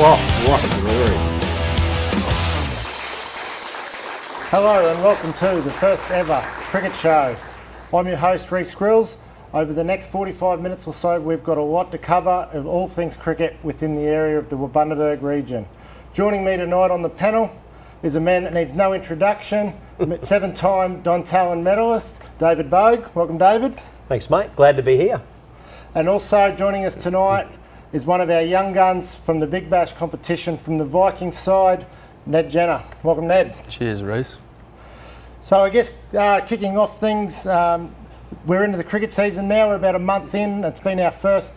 What glory. Hello and welcome to the first ever cricket show. I'm your host Reece Grills. Over the next 45 minutes or so we've got a lot to cover of all things cricket within the area of the Bundaberg region. Joining me tonight on the panel is a man that needs no introduction, seven-time Don Talon medalist, David Bogue. Welcome, David. Thanks, mate. Glad to be here. And also joining us tonight is one of our young guns from the Big Bash competition from the Vikings side, Ned Jenner. Welcome, Ned. Cheers, Reece. So I guess kicking off things, we're into the cricket season now. We're about a month in. It's been our first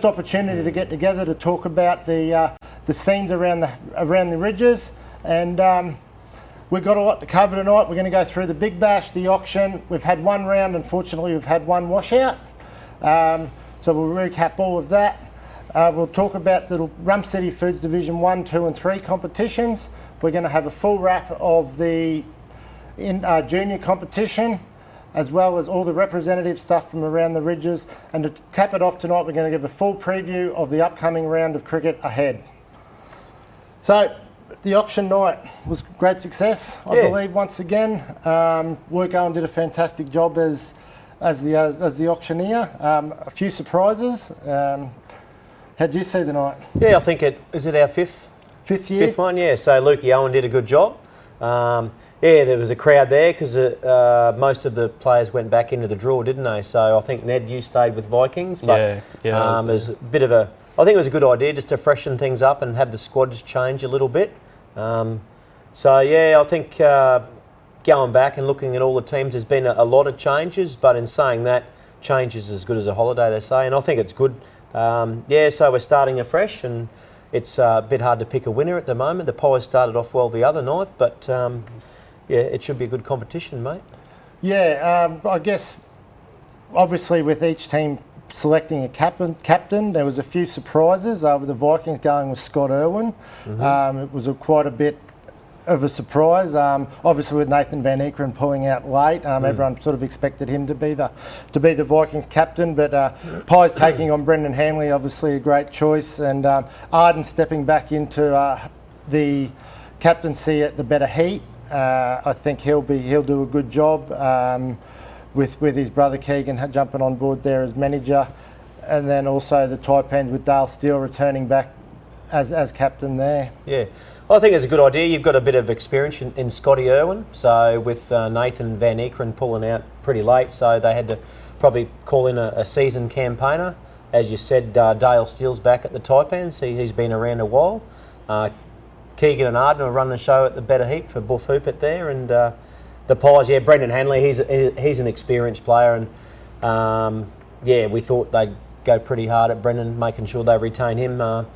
opportunity to get together to talk about the scenes around the Ridges, and we've got a lot to cover tonight. We're going to go through the Big Bash, the auction. We've had one round. Unfortunately, we've had one washout. So we'll recap all of that. We'll talk about the Rum City Foods Division 1, 2 and 3 competitions. We're going to have a full wrap of the junior competition, as well as all the representative stuff from around the Ridges. And to cap it off tonight, we're going to give a full preview of the upcoming round of cricket ahead. So the auction night was a great success, I believe, once again. Luke Owen did a fantastic job as the auctioneer. A few surprises. How did you see the night? Yeah, I think is it our fifth year? Fifth one, yeah. So Lukey Owen did a good job. There was a crowd there because most of the players went back into the draw, didn't they? So I think, Ned, you stayed with Vikings. But it was a bit of a... I think it was a good idea just to freshen things up and have the squads change a little bit. I think going back and looking at all the teams, there's been a lot of changes, but in saying that, change is as good as a holiday, they say, and I think it's good. So we're starting afresh, and it's a bit hard to pick a winner at the moment. The Pies started off well the other night, but it should be a good competition, mate. I guess obviously with each team selecting a captain, there was a few surprises. With the Vikings going with Scott Irwin, it was quite a bit of a surprise. Obviously with Nathan Van Eekeren pulling out late, everyone sort of expected him to be the Vikings captain, but Pies taking on Brendan Hanley, obviously a great choice, and Arden stepping back into the captaincy at the Better Heat. I think he'll do a good job with his brother Keegan jumping on board there as manager, and then also the Taipans with Dale Steele returning back as captain there. Yeah. I think it's a good idea. You've got a bit of experience in Scotty Irwin, so with Nathan Van Eekeren pulling out pretty late, so they had to probably call in a seasoned campaigner. As you said, Dale Steele's back at the Taipans. He's been around a while. Keegan and Arden will run the show at the Better Heat for Buff Hoopet there, and the Pies, Brendan Hanley, he's an experienced player, and we thought they'd go pretty hard at Brendan, making sure they retain him.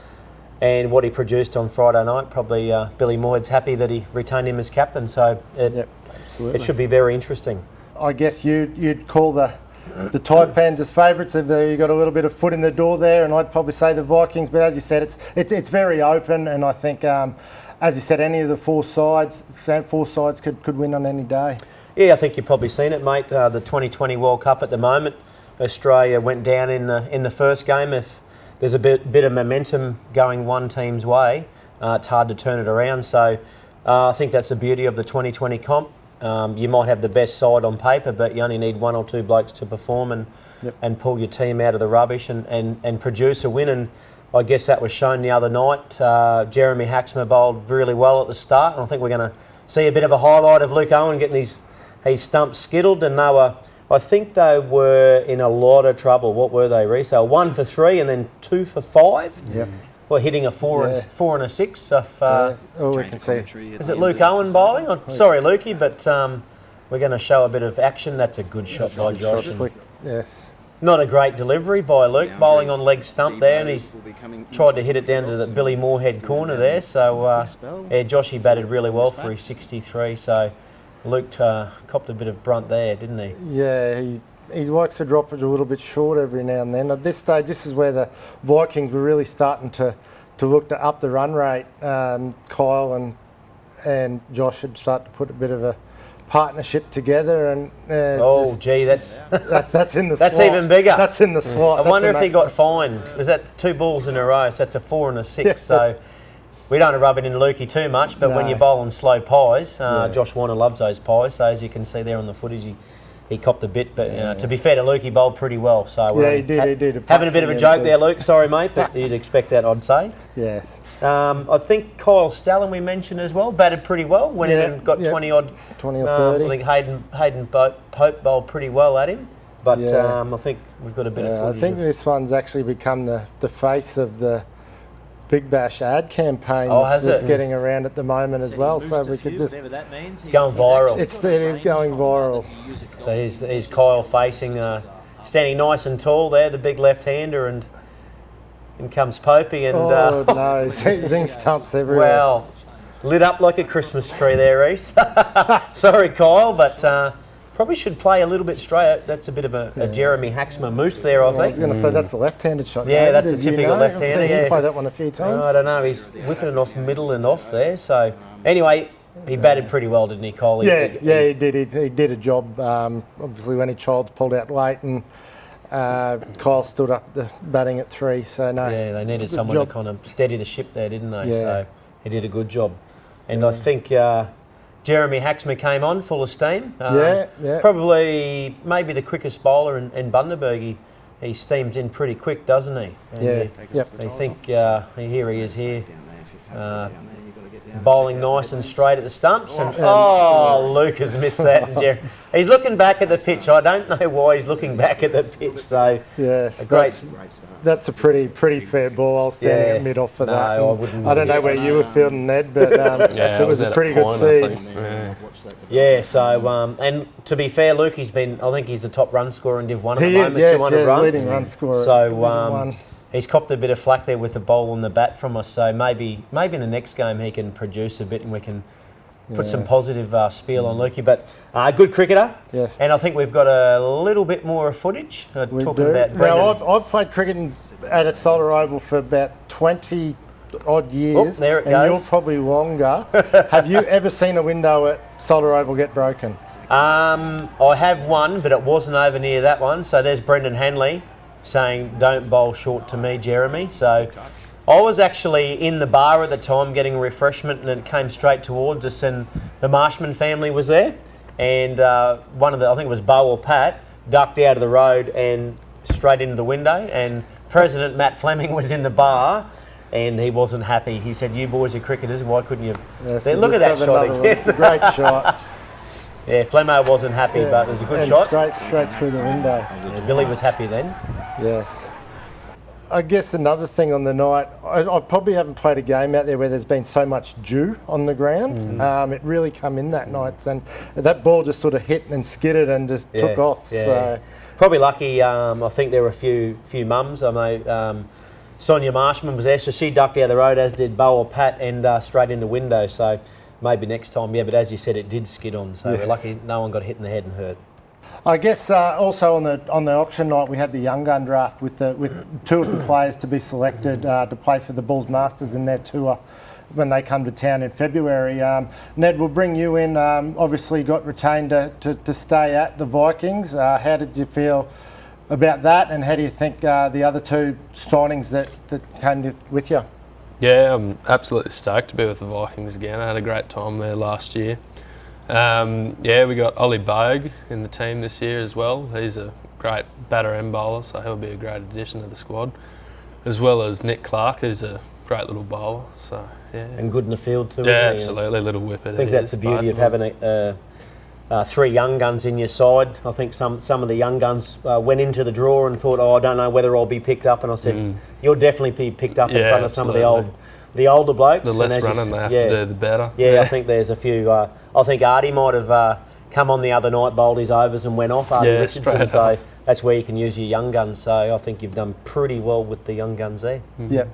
And what he produced on Friday night, probably Billy Moyd's happy that he retained him as captain, so it should be very interesting. I guess you'd call the Taipans as favourites. You got a little bit of foot in the door there, and I'd probably say the Vikings. But as you said, it's very open, and I think, as you said, any of the four sides could win on any day. Yeah, I think you've probably seen it, mate. The 2020 World Cup at the moment, Australia went down in the first game. If there's a bit of momentum going one team's way, it's hard to turn it around. So I think that's the beauty of the 2020 comp. You might have the best side on paper, but you only need one or two blokes to perform and pull your team out of the rubbish and produce a win. And I guess that was shown the other night. Jeremy Haxmer bowled really well at the start, and I think we're going to see a bit of a highlight of Luke Owen getting his stumps skittled, and I think they were in a lot of trouble. What were they, Reece? 1 for 3 and then 2 for 5. Yep. Well, hitting a 4 and a 6. All we can see. Is it Luke Owen bowling? Sorry, Lukey, but we're going to show a bit of action. That's a good shot by Josh. Yes. Not a great delivery by Luke, bowling on leg stump there, and he's tried to hit it down to the Billy Moorhead corner there. So, Joshy batted really well for his 63. So, Luke copped a bit of brunt there, didn't he? Yeah, he likes to drop it a little bit short every now and then. At this stage, this is where the Vikings were really starting to look to up the run rate. Kyle and Josh had started to put a bit of a partnership together, and Oh, gee, that's. that's in the That's slot. even bigger. That's in the slot. I wonder if That's he a got fined. Was that 2 balls in a row? So that's a 4 and a 6. Yes. So we don't rub it in Lukey too much, but when No. you're bowling slow pies, Yes. Josh Warner loves those pies. So as you can see there on the footage, he copped a bit. But to be fair to Luke, he bowled pretty well. So we're Yeah, he did. He did. having a bit of a Apart joke from there, Luke. Sorry, mate, but you'd expect that, I'd say. Yes. I think Kyle Stallen we mentioned as well, batted pretty well, went in and got 20 odd. 20 or 30. I think Hayden Pope bowled pretty well at him, but Yeah. I think we've got a bit of Yeah, I footage. think this one's actually become the face of the Big Bash ad campaign Oh, has that's it? getting around at the moment as well. So we could just. whatever that means. It's going viral. It is going viral. So here's Kyle facing, standing nice and tall there, the big left-hander, and in comes Popey, and Oh no, zing stumps everywhere. well, lit up like a Christmas tree there, Reece. Sorry, Kyle, but probably should play a little bit straight. That's a bit of a Jeremy Haxma moose there, I I was think. going to say that's a left-handed shot. Yeah, David, that's a as you typical know. left-hander, I've seen yeah. him play that one a few times. I don't know, he's whipping it off middle and off there, so anyway, he batted pretty well, didn't he, Kyle? Yeah, he did. He did a job. Obviously, when he Childs pulled out late, and Kyle stood up the batting at 3. So no. Yeah, they needed good someone job. to kind of steady the ship there, didn't they? Yeah. So he did a good job. And I think Jeremy Haxma came on full of steam. Yeah. Probably maybe the quickest bowler in Bundaberg. He steams in pretty quick, doesn't he? And Yeah. Yep. I think here he is here. Bowling nice and straight at the stumps, and Luke has missed that. And he's looking back at the pitch. I don't know why he's looking back at the pitch. So Yes. a great. That's a pretty fair ball. I was standing Yeah. at mid off for No, that. I And wouldn't- I don't know where you were fielding, Ned, but it was a pretty good seed. Yeah, so and to be fair, Luke, I think he's the top run scorer in Div 1 at He the is, moment, yes, 200 runs. leading run scorer. So Division One. he's copped a bit of flack there with the bowl on the bat from us. So maybe in the next game he can produce a bit and we can put some positive spiel on Lukey. But good cricketer. Yes. And I think we've got a little bit more footage We talking do. about Brendan. Now, I've played cricket at Solar Oval for about 20 odd years, there it and goes. you're probably longer. Have you ever seen a window at Solar Oval get broken? I have one, but it wasn't over near that one. So there's Brendan Hanley saying, "Don't bowl short to me, Jeremy." So I was actually in the bar at the time getting refreshment, and it came straight towards us, and the Marshman family was there, and one of the, I think it was Bo or Pat, ducked out of the road and straight into the window, and President Matt Fleming was in the bar. And he wasn't happy. He said, "You boys are cricketers. Why couldn't you?" Yes, Look we at that just have shot another one. again. It's a great shot. Yeah, Flemo wasn't happy, but it was a good and shot. Straight through the window. Yeah, Billy was happy then. Yes. I guess another thing on the night, I probably haven't played a game out there where there's been so much dew on the ground. It really come in that night, and that ball just sort of hit and skidded and just took off. Yeah. So Probably lucky. I think there were a few mums. I know Sonia Marshman was there, so she ducked out the road, as did Bo or Pat, and straight in the window. So maybe next time, yeah. But as you said, it did skid on. So we're lucky no one got hit in the head and hurt. I guess also on the auction night we had the young gun draft with 2 of the players to be selected to play for the Bulls Masters in their tour when they come to town in February. Ned, we'll bring you in. Obviously got retained to stay at the Vikings. How did you feel about that, and how do you think the other 2 signings that came with you? Yeah, I'm absolutely stoked to be with the Vikings again. I had a great time there last year. We got Ollie Bogue in the team this year as well. He's a great batter and bowler, so he'll be a great addition to the squad. As well as Nick Clark, who's a great little bowler. So yeah, And good in the field too. yeah, isn't he? absolutely, little whipper. I think that's the beauty of having 3 young guns in your side. I think some of the young guns went into the draw and thought, I don't know whether I'll be picked up. And I said, you'll definitely be picked up in front of some of the older blokes. The less And as running you, they have to do, the better. Yeah, I think there's a few. I think Artie might have come on the other night, bowled his overs and went off, Artie Richardson. straight So off. that's where you can use your young guns. So I think you've done pretty well with the young guns there. Yep.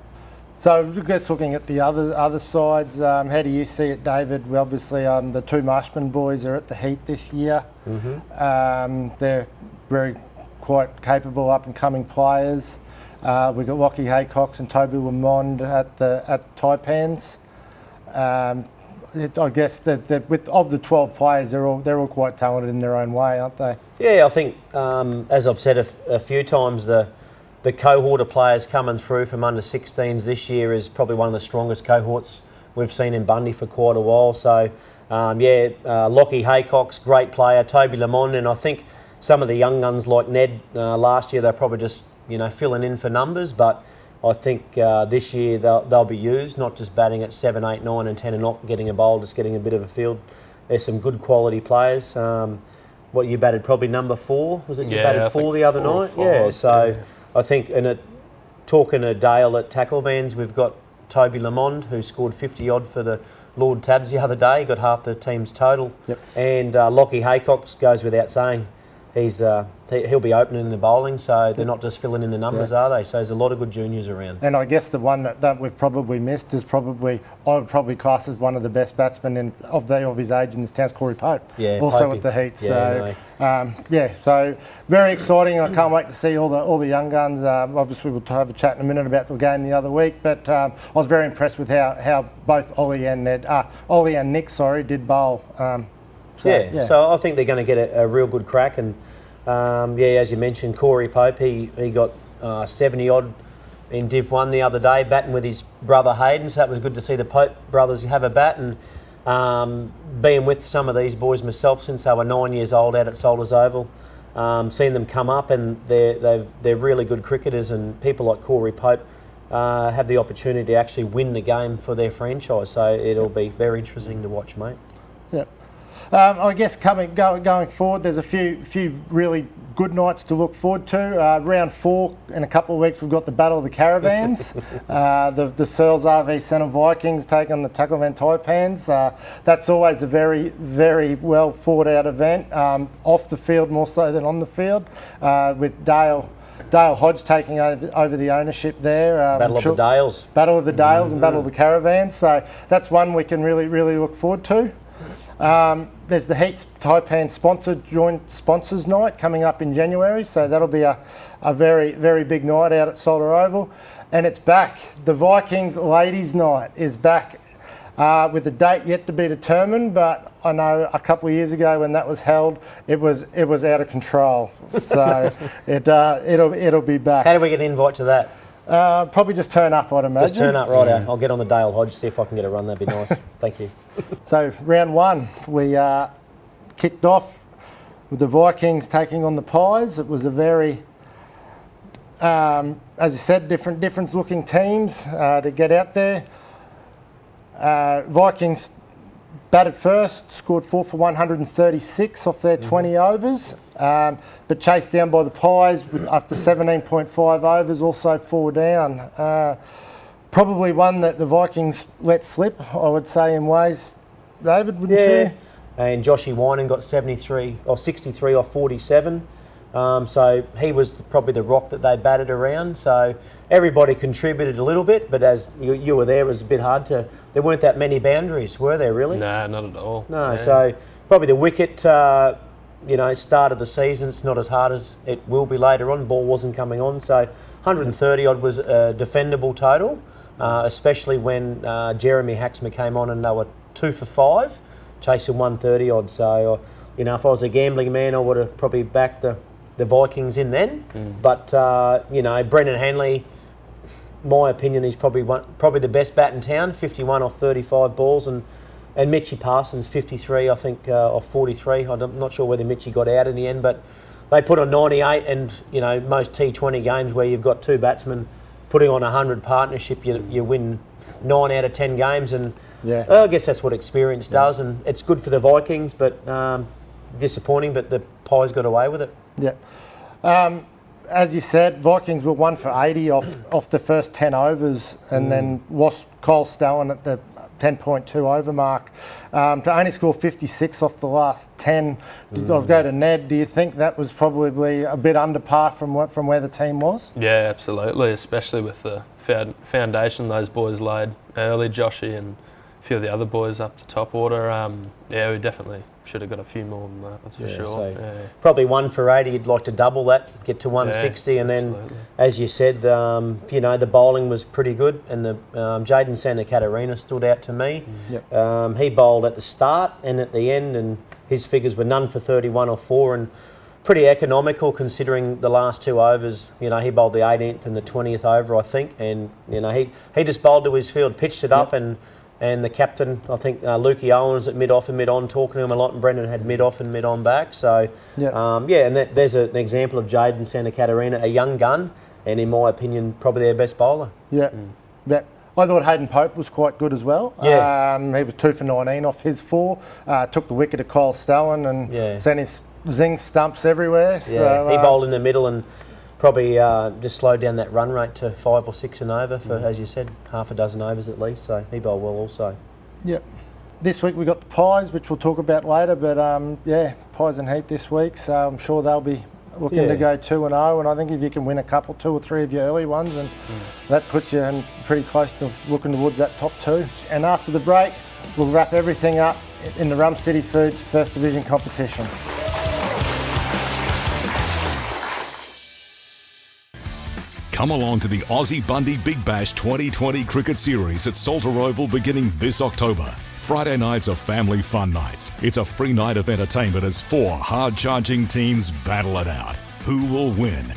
So I guess looking at the other sides, how do you see it, David? Well, obviously, the 2 Marshman boys are at the Heat this year. They're very quite capable up and coming players. We've got Lockie Haycox and Toby Lamond at Taipans. I guess that of the 12 players, they're all quite talented in their own way, aren't they? Yeah, I think, as I've said a few times, the cohort of players coming through from under 16s this year is probably one of the strongest cohorts we've seen in Bundy for quite a while. So, Lockie Haycock's great player, Toby Lamond, and I think some of the young guns like Ned last year, they're probably just filling in for numbers, but I think this year they'll be used, not just batting at 7, 8, 9 and 10 and not getting a bowl, just getting a bit of a field. There's some good quality players. What you batted probably number 4, was it? You batted 4 the other night? Yeah, so I think talking to Dale at tackle vans, we've got Toby Lamond, who scored 50 odd for the Lord Tabs the other day, got half the team's total. Yep. And Lockie Haycock goes without saying. He'll be opening in the bowling, so they're not just filling in the numbers, are they? So there's a lot of good juniors around. And I guess the one that we've probably missed is I would probably class as one of the best batsmen of his age in this town, Corey Pope. Yeah, also Popey. at the heat. Yeah, So very exciting. I can't wait to see all the young guns. Obviously, we'll have a chat in a minute about the game the other week, but I was very impressed with how both Ollie and Nick did bowl. So I think they're going to get a real good crack. And as you mentioned, Corey Pope, he got 70 odd in Div 1 the other day, batting with his brother Hayden. So that was good to see the Pope brothers have a bat. And being with some of these boys myself since they were 9 years old out at Soldiers Oval, seeing them come up, and they're really good cricketers. And people like Corey Pope have the opportunity to actually win the game for their franchise. So it'll be very interesting to watch, mate. Yep. I guess going forward, there's a few really good nights to look forward to. Round 4 in a couple of weeks, we've got the Battle of the Caravans. The Searles RV Centre Vikings take on the Tacklevan Taipans. That's always a very, very well thought out event, off the field more so than on the field, with Dale Hodge taking over the ownership there. Battle of the Dales. Battle of the Dales and Battle of the Caravans. So that's one we can really, really look forward to. There's the Heats Taipan joint sponsors night coming up in January, so that'll be a very, very big night out at Solder Oval. And it's back. The Vikings Ladies Night is back with a date yet to be determined, but I know a couple of years ago when that was held, it was out of control. So it'll be back. How do we get an invite to that? Probably just turn up, I'd imagine. Just turn up, right out. I'll get on the Dale Hodge, see if I can get a run. That'd be nice. Thank you. So round 1, we kicked off with the Vikings taking on the Pies. It was a very, as you said, different looking teams to get out there. Vikings batted first, scored 4 for 136 off their 20 overs, but chased down by the Pies after 17.5 overs, also 4 down. Probably one that the Vikings let slip, I would say, in ways. David, wouldn't you? And Joshy Winan got 63 off 47. So he was probably the rock that they batted around. So everybody contributed a little bit, but as you were there, it was a bit hard to. There weren't that many boundaries, were there really? No, not at all. No. Yeah. So probably the wicket, start of the season, it's not as hard as it will be later on. Ball wasn't coming on, so 130 odd was a defendable total, especially when Jeremy Haxmer came on and they were 2 for 5, chasing 130 odd. So if I was a gambling man, I would have probably backed the Vikings in then. But Brendan Hanley, my opinion, he's probably the best bat in town, 51 off 35 balls, and Mitchie Parsons 53, I think, off 43. I'm not sure whether Mitchie got out in the end, but they put on 98, and most T20 games where you've got 2 batsmen putting on 100 partnership, you win 9 out of 10 games, and I guess that's what experience does, and it's good for the Vikings, but disappointing, but the Pies got away with it. Yeah. As you said, Vikings were 1 for 80 off the first 10 overs, and then lost Cole Stallen at the 10.2 over mark to only score 56 off the last 10. I'll go to Ned. Do you think that was probably a bit under par from where the team was? Yeah, absolutely, especially with the foundation those boys laid early, Joshy and a few of the other boys up the top order. Yeah, we definitely should have got a few more than that, that's for Yeah, sure. so Yeah. probably 1 for 80. You'd like to double that, get to 160, and then, absolutely. as you said, the bowling was pretty good, and the Jaden Santa Catarina stood out to me. Yep. He bowled at the start and at the end, and his figures were none for 31 or 4, and pretty economical considering the last 2 overs. He bowled the 18th and the 20th over, I think, and he just bowled to his field, pitched it up, and the captain, I think Lukey Owen was at mid-off and mid-on talking to him a lot, and Brendan had mid-off and mid-on back. So, and there's an example of Jaden Santa Catarina, a young gun, and in my opinion, probably their best bowler. Yeah. Yeah. I thought Hayden Pope was quite good as well. Yeah. He was 2 for 19 off his 4. Took the wicket of Kyle Stallen and sent his zing stumps everywhere. Yeah, So, he bowled in the middle and probably just slowed down that run rate to 5 or 6 and over for, as you said, half a dozen overs at least. So he bowled well also. Yep. This week we got the Pies, which we'll talk about later. But Pies and Heat this week, so I'm sure they'll be looking to go 2-0. And I think if you can win a couple, 2 or 3 of your early ones, and that puts you in pretty close to looking towards that top 2. And after the break, we'll wrap everything up in the Rum City Foods First Division competition. Come along to the Aussie Bundy Big Bash 2020 Cricket Series at Salter Oval beginning this October. Friday nights are family fun nights. It's a free night of entertainment as 4 hard-charging teams battle it out. Who will win?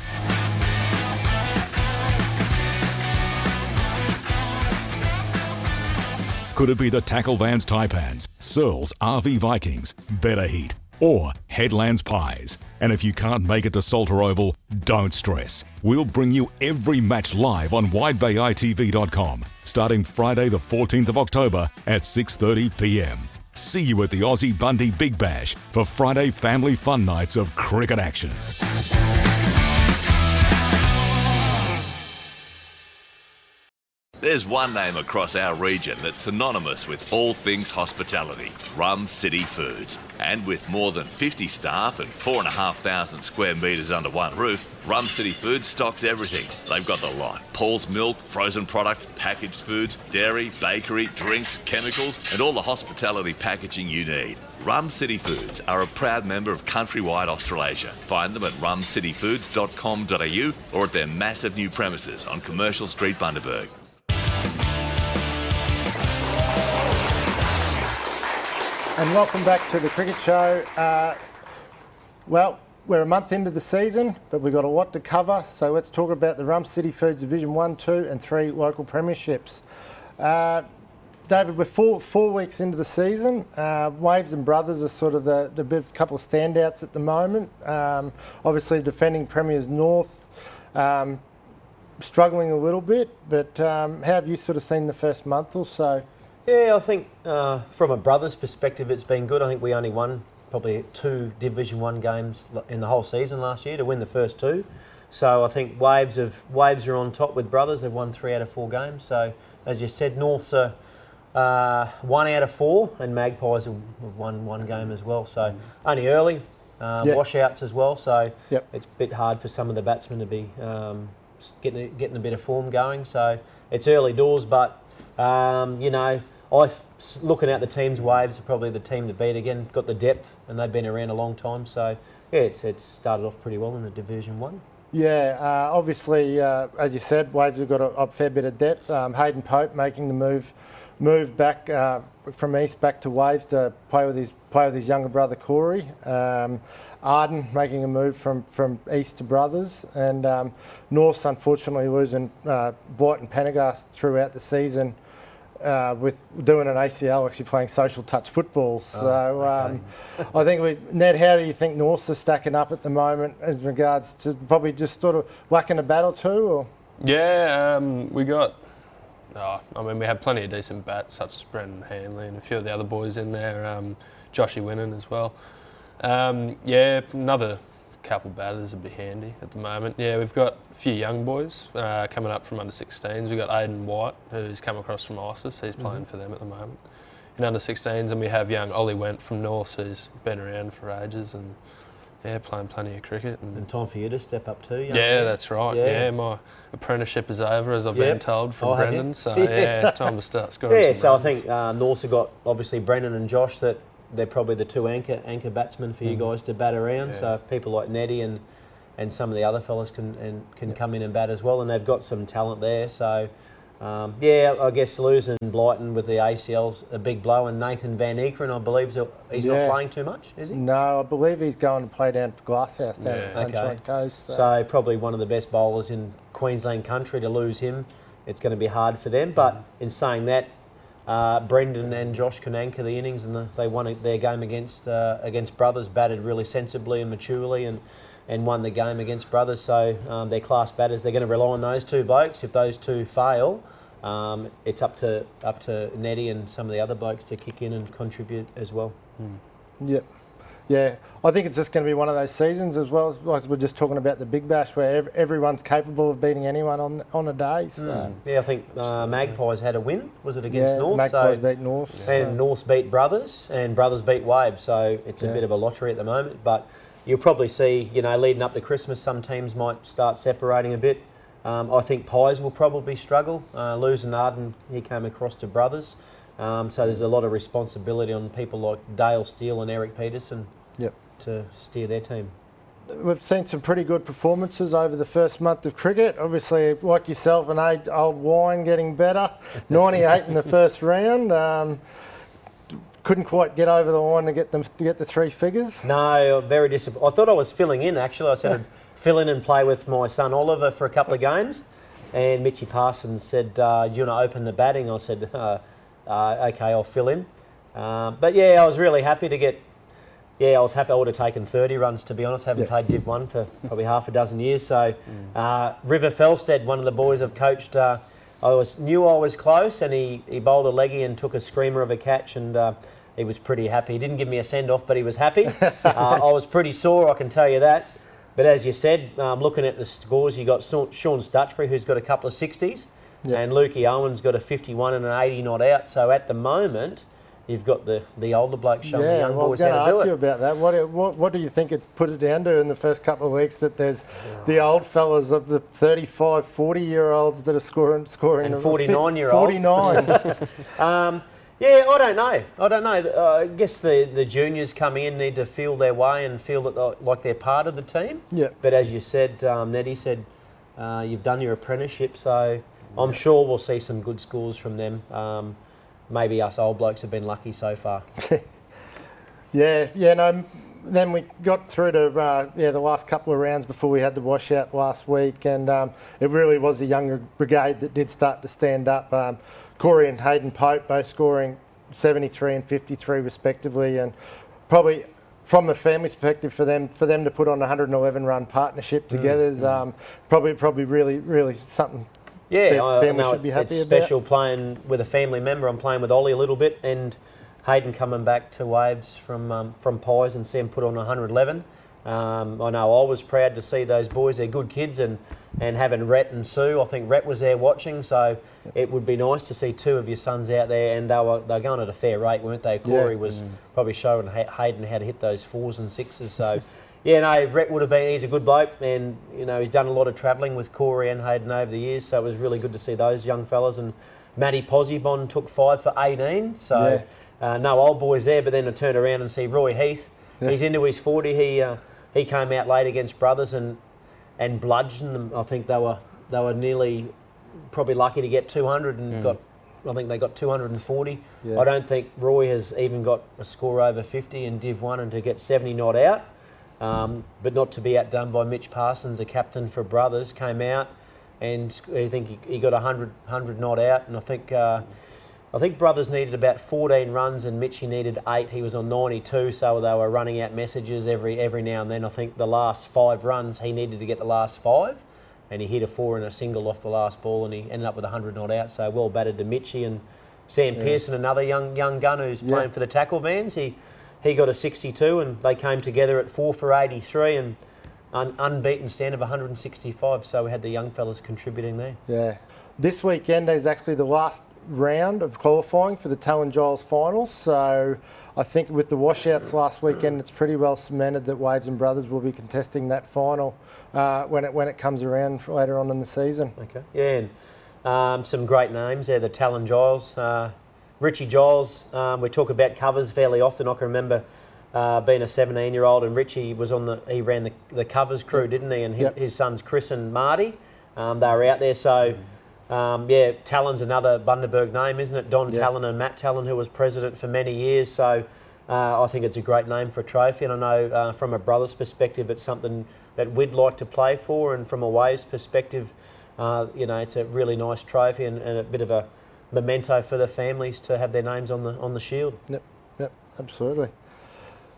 Could it be the Tackle Vans Taipans, Searles RV Vikings, Better Heat, or Headlands Pies? And if you can't make it to Salter Oval, don't stress. We'll bring you every match live on widebayitv.com, starting Friday the 14th of October at 6:30 p.m. See you at the Aussie Bundy Big Bash for Friday family fun nights of cricket action. There's one name across our region that's synonymous with all things hospitality, Rum City Foods. And with more than 50 staff and 4,500 square metres under one roof, Rum City Foods stocks everything. They've got the lot. Paul's Milk, frozen products, packaged foods, dairy, bakery, drinks, chemicals, and all the hospitality packaging you need. Rum City Foods are a proud member of Countrywide Australasia. Find them at rumcityfoods.com.au or at their massive new premises on Commercial Street, Bundaberg. And welcome back to the Cricket Show. Well, we're a month into the season, but we've got a lot to cover. So let's talk about the Rum City Foods Division 1, 2 and 3 local premierships. David, we're four weeks into the season. Waves and Brothers are sort of the couple of standouts at the moment. Obviously, defending premiers North, struggling a little bit. But how have you sort of seen the first month or so? Yeah, I think from a Brothers perspective, it's been good. I think we only won probably 2 Division 1 games in the whole season last year to win the first 2. So I think Waves are on top with Brothers. They've won 3 out of 4 games. So as you said, North's 1 out of 4, and Magpies have won 1 game as well. So only early washouts as well. So it's a bit hard for some of the batsmen to be getting a bit of form going. So it's early doors, but looking at the teams, Waves are probably the team to beat again. Got the depth, and they've been around a long time. So yeah, it's started off pretty well in the Division 1. Yeah, obviously, as you said, Waves have got a fair bit of depth. Hayden Pope making the move back from East back to Waves to play with his younger brother Corey. Arden making a move from East to Brothers, and North's unfortunately losing Blight and Pendergast throughout the season. With doing an ACL, actually playing social touch football. So I think, Ned, how do you think Norths are stacking up at the moment as regards to probably just sort of whacking a bat or two? Or? Yeah, we got, we had plenty of decent bats such as Brendan Hanley and a few of the other boys in there, Joshy Winnan as well. Another couple batters would be handy at the moment. Yeah, we've got a few young boys coming up from under 16s. We've got Aidan White, who's come across from ISIS. He's playing for them at the moment in under 16s, and we have young Ollie Wendt from North, who's been around for ages, and Yeah, playing plenty of cricket. And time for you to step up too. young Yeah, man. that's right. Yeah. Yeah, my apprenticeship is over, as I've Yep. been told from Oh, have you? Brendan. So yeah, time to start scoring. Yeah, some so I runs. think Norths have got obviously Brendan and Josh, that they're probably the two anchor batsmen for you guys to bat around. Yeah. So if people like Nettie and some of the other fellas can come in and bat as well, and they've got some talent there. So yeah, I guess losing Blyton with the ACL's a big blow, and Nathan Van Eekeren, I believe, he's Yeah. not playing too much, is he? No, I believe he's going to play down at Glasshouse down at Yeah. Sunshine Okay. Coast. So probably one of the best bowlers in Queensland country. To lose him, it's going to be hard for them. But in saying that, Brendan and Josh can anchor the innings, and they won their game against Brothers, batted really sensibly and maturely, and won the game against Brothers. So they're class batters. They're going to rely on those two blokes. If those two fail, it's up to Nettie and some of the other blokes to kick in and contribute as well. Yep. Yeah, I think it's just going to be one of those seasons as well, as we're just talking about the Big Bash, where everyone's capable of beating anyone on a day. So. Yeah, I think Magpies had a win. Was it against North? Magpies beat North. And Norths beat Brothers, and Brothers beat Waves. So it's a bit of a lottery at the moment. But you'll probably see, leading up to Christmas, some teams might start separating a bit. I think Pies will probably struggle. Losing Arden, he came across to Brothers. So there's a lot of responsibility on people like Dale Steele and Eric Peterson to steer their team. We've seen some pretty good performances over the first month of cricket. Obviously, like yourself and old Wine getting better. 98 in the first round. Couldn't quite get over the line to get the three figures. No, very disappointed. I thought I was filling in, actually. I said I'd fill in and play with my son Oliver for a couple of games. And Mitchie Parsons said, do you want to open the batting? I said, okay, I'll fill in. But yeah, I was really happy to get... Yeah, I was happy. I would have taken 30 runs, to be honest. Haven't played Div 1 for probably half a dozen years. So River Felsted, one of the boys I've coached, knew I was close, and he bowled a leggy and took a screamer of a catch, and he was pretty happy. He didn't give me a send-off, but he was happy. I was pretty sore, I can tell you that. But as you said, looking at the scores, you got Sean Stutchbury, who's got a couple of 60s, and Lukey Owen's got a 51 and an 80 not out. So at the moment, you've got the older bloke showing the young I was boys going to how to do ask it. you about that. What do you think it's put it down to in the first couple of weeks, that there's the old fellas of the 35, 40-year-olds that are scoring And 49-year-olds. 49. Yeah, I don't know. I guess the juniors coming in need to feel their way and feel that like they're part of the team. Yeah. But as you said, Nettie said, you've done your apprenticeship, so I'm sure we'll see some good scores from them. Maybe us old blokes have been lucky so far. No. Then we got through to the last couple of rounds before we had the washout last week, and it really was the younger brigade that did start to stand up. Corey and Hayden Pope both scoring 73 and 53 respectively, and probably from a family perspective for them to put on a 111 run partnership together is probably really something. Yeah, family no, should be happy it's about. special playing with a family member. I'm playing with Ollie a little bit, and Hayden coming back to Waves from Pies and see him put on 111. I know I was proud to see those boys. They're good kids, and having Rhett and Sue, I think Rhett was there watching, so it would be nice to see two of your sons out there, and they were going at a fair rate, weren't they? Corey was probably showing Hayden how to hit those 4s and 6s, so yeah, no, Rhett would have been, he's a good bloke, and he's done a lot of travelling with Corey and Hayden over the years, so it was really good to see those young fellas. And Matty Posibon took 5 for 18, so no old boys there, but then to turn around and see Roy Heath, he's into his 40, he came out late against Brothers and bludgeoned them. I think they were nearly probably lucky to get 200 and I think they got 240. Yeah. I don't think Roy has even got a score over 50 in Div 1, and to get 70 not out, but not to be outdone by Mitch Parsons, a captain for Brothers, came out and I think he got 100 not out, and I think Brothers needed about 14 runs and Mitchie needed 8. He was on 92, so they were running out messages every now and then. I think the last 5 runs, he needed to get the last 5, and he hit a 4 and a single off the last ball, and he ended up with 100 not out. So well batted to Mitchie. And Sam Pearson, another young gun who's playing for the tackle vans, he got a 62, and they came together at 4 for 83 and an unbeaten stand of 165. So we had the young fellas contributing there. Yeah. This weekend is actually the last round of qualifying for the Talon Giles finals. So I think with the washouts last weekend, it's pretty well cemented that Waves and Brothers will be contesting that final when it comes around later on in the season. Okay. Yeah, and some great names there, the Talon Giles. Richie Giles, we talk about covers fairly often. I can remember being a 17-year-old, and Richie was he ran the covers crew, didn't he? And his sons Chris and Marty, they were out there. So, Talon's another Bundaberg name, isn't it? Don Talon and Matt Talon, who was president for many years. So, I think it's a great name for a trophy. And I know from a brother's perspective, it's something that we'd like to play for. And from a Waves perspective, it's a really nice trophy and a bit of a memento for the families to have their names on the shield. Yep, absolutely.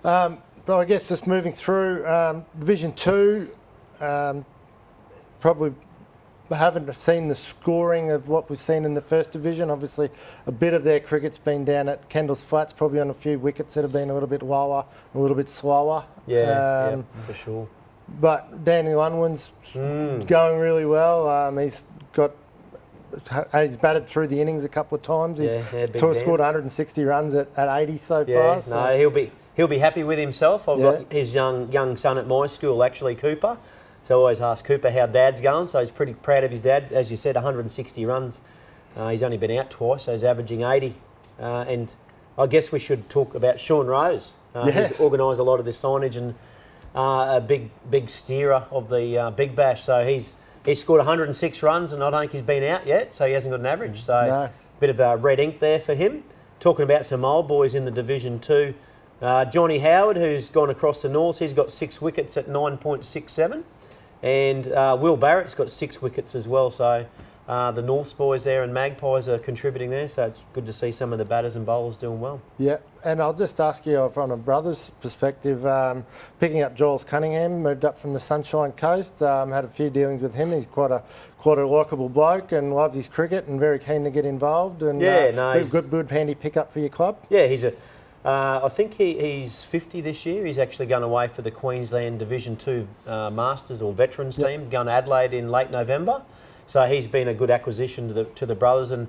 But I guess just moving through Division 2, probably haven't seen the scoring of what we've seen in the first division. Obviously, a bit of their cricket's been down at Kendall's Flats, probably on a few wickets that have been a little bit lower, a little bit slower. Yeah, for sure. But Daniel Unwin's going really well. He's batted through the innings a couple of times. He's scored 160 runs at 80 so far. So. No, he'll be happy with himself. I've got his young son at my school, actually, Cooper. So I always ask Cooper how Dad's going. So he's pretty proud of his dad. As you said, 160 runs. He's only been out twice, so he's averaging 80. And I guess we should talk about Sean Rose. He's organised a lot of this signage and a big steerer of the Big Bash. So he's scored 106 runs, and I don't think he's been out yet, so he hasn't got an average. So bit of red ink there for him. Talking about some old boys in the Division 2, Johnny Howard, who's gone across the north, he's got 6 wickets at 9.67, and Will Barrett's got 6 wickets as well. So the Norths boys there and Magpies are contributing there, so it's good to see some of the batters and bowlers doing well. Yeah, and I'll just ask you from a brother's perspective, picking up Giles Cunningham, moved up from the Sunshine Coast, had a few dealings with him. He's quite a likeable bloke and loves his cricket and very keen to get involved. And good handy pickup for your club. Yeah, I think he's 50 this year. He's actually going away for the Queensland Division 2 Masters or Veterans team, going to Adelaide in late November. So he's been a good acquisition to the brothers, and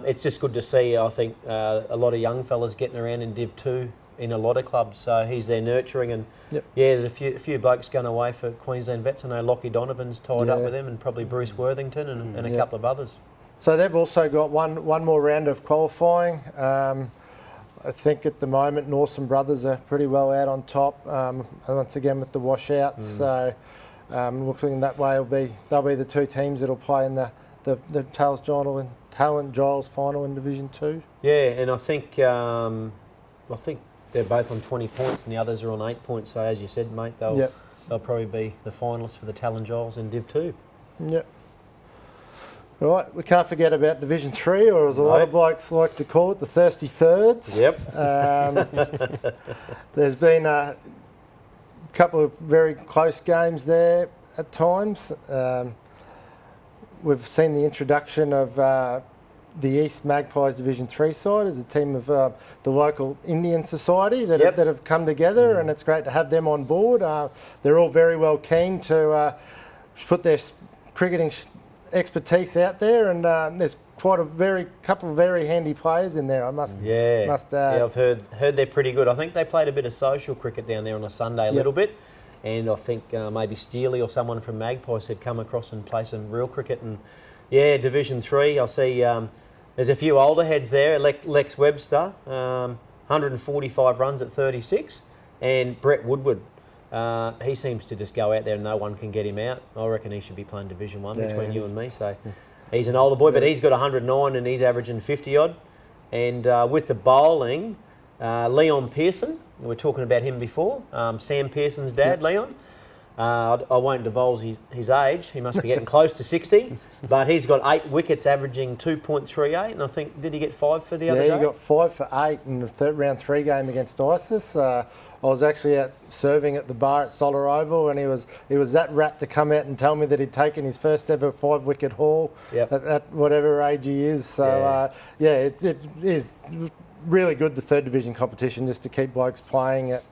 it's just good to see, I think, a lot of young fellas getting around in Div 2 in a lot of clubs. So he's there nurturing, and there's a few blokes going away for Queensland Vets. I know Lockie Donovan's tied up with them, and probably Bruce Worthington and a couple of others. So they've also got one more round of qualifying. I think at the moment Norths and Brothers are pretty well out on top. Once again with the washouts. So looking that way, they'll be the two teams that'll play in the Talon Giles final in Division 2. Yeah, and I think they're both on 20 points and the others are on 8 points. So as you said, mate, they'll probably be the finalists for the Talon Giles in Div 2. Yep. All right, we can't forget about Division 3, or as a lot of blokes like to call it, the Thirsty Thirds. Yep. There's been a couple of very close games there at times. We've seen the introduction of the East Magpies Division 3 side as a team of the local Indian Society that have come together, and it's great to have them on board. They're all very well keen to put their cricketing expertise out there, and there's quite a couple of very handy players in there. I must add. I've heard they're pretty good. I think they played a bit of social cricket down there on a Sunday, a little bit, and I think maybe Steely or someone from Magpies had come across and play some real cricket. And Division 3, I see there's a few older heads there. Lex Webster, 145 runs at 36, and Brett Woodward. He seems to just go out there and no one can get him out. I reckon he should be playing Division 1 between you and me. So he's an older boy, but he's got 109 and he's averaging 50 odd. And with the bowling, Leon Pearson, we were talking about him before, Sam Pearson's dad, Leon. I won't divulge his age. He must be getting close to 60, but he's got 8 wickets, averaging 2.38. And I think, did he get 5 for the other day? Yeah, he got 5 for 8 in the round 3 game against ISIS. I was actually out serving at the bar at Solar Oval, and he was that rapt to come out and tell me that he'd taken his first ever 5-wicket haul at whatever age he is. So it is really good, the third division competition, just to keep blokes playing at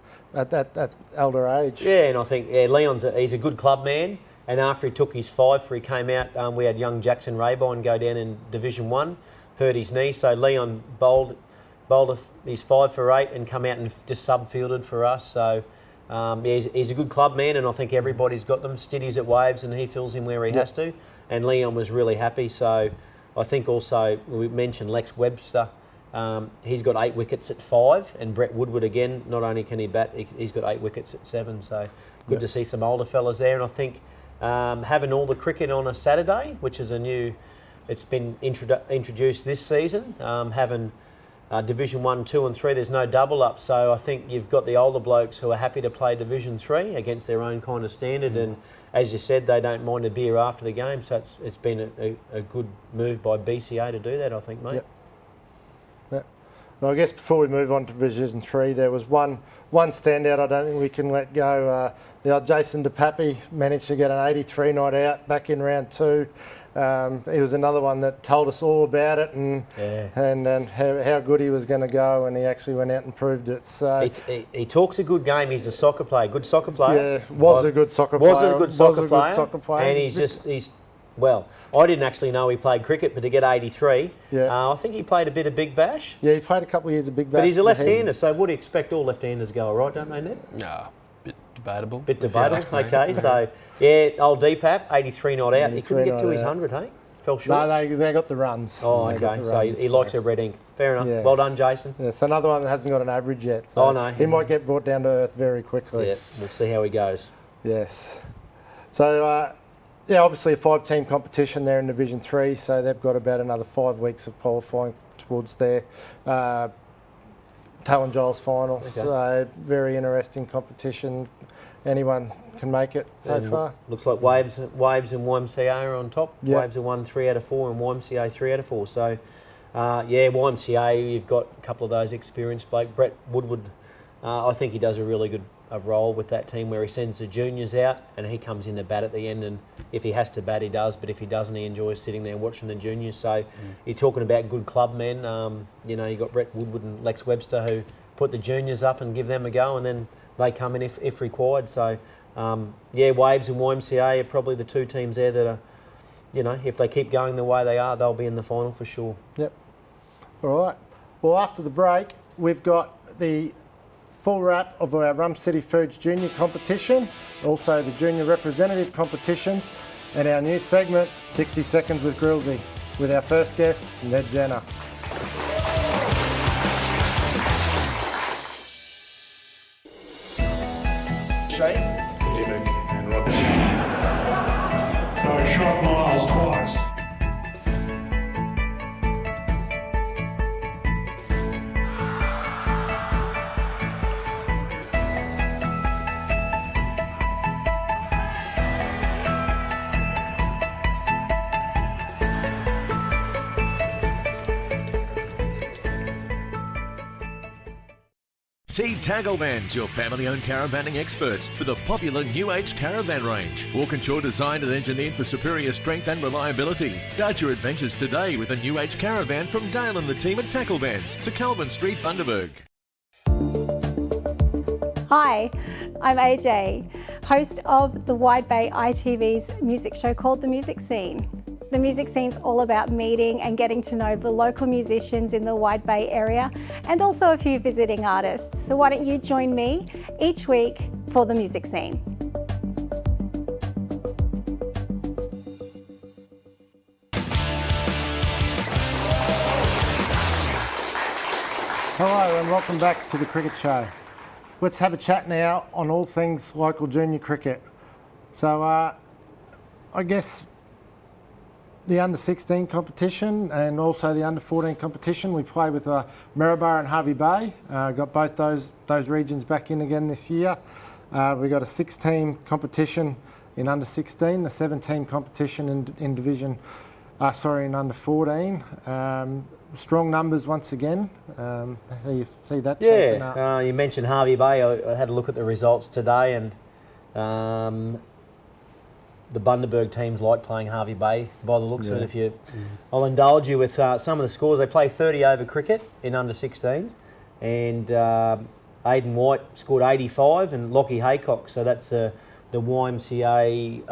that elder age. Yeah, and I think Leon's he's a good club man. And after he took his 5 he came out, we had young Jackson Raybine go down in Division 1. hurt his knee. So Leon bowled he's 5 for 8 and come out and just sub-fielded for us. So he's a good club man, and I think everybody's got them. Stiddy's at Waves and he fills in where he has to. And Leon was really happy. So I think also we mentioned Lex Webster. He's got 8 wickets at 5, and Brett Woodward again. Not only can he bat, he's got 8 wickets at 7. So good to see some older fellas there. And I think having all the cricket on a Saturday, which is it's been introduced this season. Having Division 1, 2 and 3, there's no double up. So I think you've got the older blokes who are happy to play Division 3 against their own kind of standard. And as you said, they don't mind a beer after the game. So it's been a good move by BCA to do that, I think, mate. Yep. Well, I guess before we move on to Division 3, there was one standout I don't think we can let go. The old Jason DePappy managed to get an 83 not out back in round 2. He was another one that told us all about it and how good he was going to go, and he actually went out and proved it. So he talks a good game. He's a soccer player, good soccer player. Yeah, was a good soccer player. And he's well, I didn't actually know he played cricket, but to get 83, I think he played a bit of Big Bash. Yeah, he played a couple of years of Big Bash. But he's a left-hander, so would expect all left-handers go all right, don't they, Ned? No, bit debatable. Okay. So, yeah, old DPAP, 83 not out. He couldn't get to his 100, hey? Fell short. No, they got the runs. Oh, okay. So he likes a red ink. Fair enough. Yeah. Well done, Jason. Yeah, it's another one that hasn't got an average yet. So no. He might get brought down to earth very quickly. Yeah, we'll see how he goes. Yes. So, obviously a 5-team competition there in Division 3, so they've got about another 5 weeks of qualifying towards their Talon Giles final. Okay. So, very interesting competition. Anyone can make it so far. Looks like Waves and YMCA are on top. Yep. Waves have won 3 out of 4 and YMCA 3 out of 4. So, YMCA, you've got a couple of those experienced blokes. Brett Woodward, I think he does a really good role with that team where he sends the juniors out and he comes in to bat at the end, and if he has to bat he does, but if he doesn't he enjoys sitting there watching the juniors. So you're talking about good club men. You've got Brett Woodward and Lex Webster who put the juniors up and give them a go, and then they come in if required. So Waves and YMCA are probably the 2 teams there that are, if they keep going the way they are, they'll be in the final for sure. Yep. All right. Well, after the break we've got the full wrap of our Rum City Foods Junior competition, also the Junior Representative competitions, and our new segment, 60 Seconds with Grillsy, with our first guest, Ned Jenner. Shane? Dimmock and Roger. So shot Miles twice. See Tackle Vans, your family-owned caravanning experts, for the popular New Age caravan range. Walkinshaw designed and engineered for superior strength and reliability. Start your adventures today with a New Age caravan from Dale and the team at Tackle Vans to Calvin Street, Bundaberg. Hi, I'm AJ, host of the Wide Bay ITV's music show called The Music Scene. The Music Scene's all about meeting and getting to know the local musicians in the Wide Bay area and also a few visiting artists. So why don't you join me each week for The Music Scene. Hello and welcome back to the Cricket Show. Let's have a chat now on all things local junior cricket. So I guess the under-16 competition and also the under-14 competition, we play with Maryborough and Hervey Bay. Got both those regions back in again this year. We got a 6-team competition in under-16, a 7-team competition in division, in under-14. Strong numbers once again. How do you see that? Yeah, you mentioned Hervey Bay. I had a look at the results today, and the Bundaberg teams like playing Hervey Bay by the looks of it. I'll indulge you with some of the scores. They play 30 over cricket in under-16s, and Aidan White scored 85 and Lockie Haycock, so that's the YMCA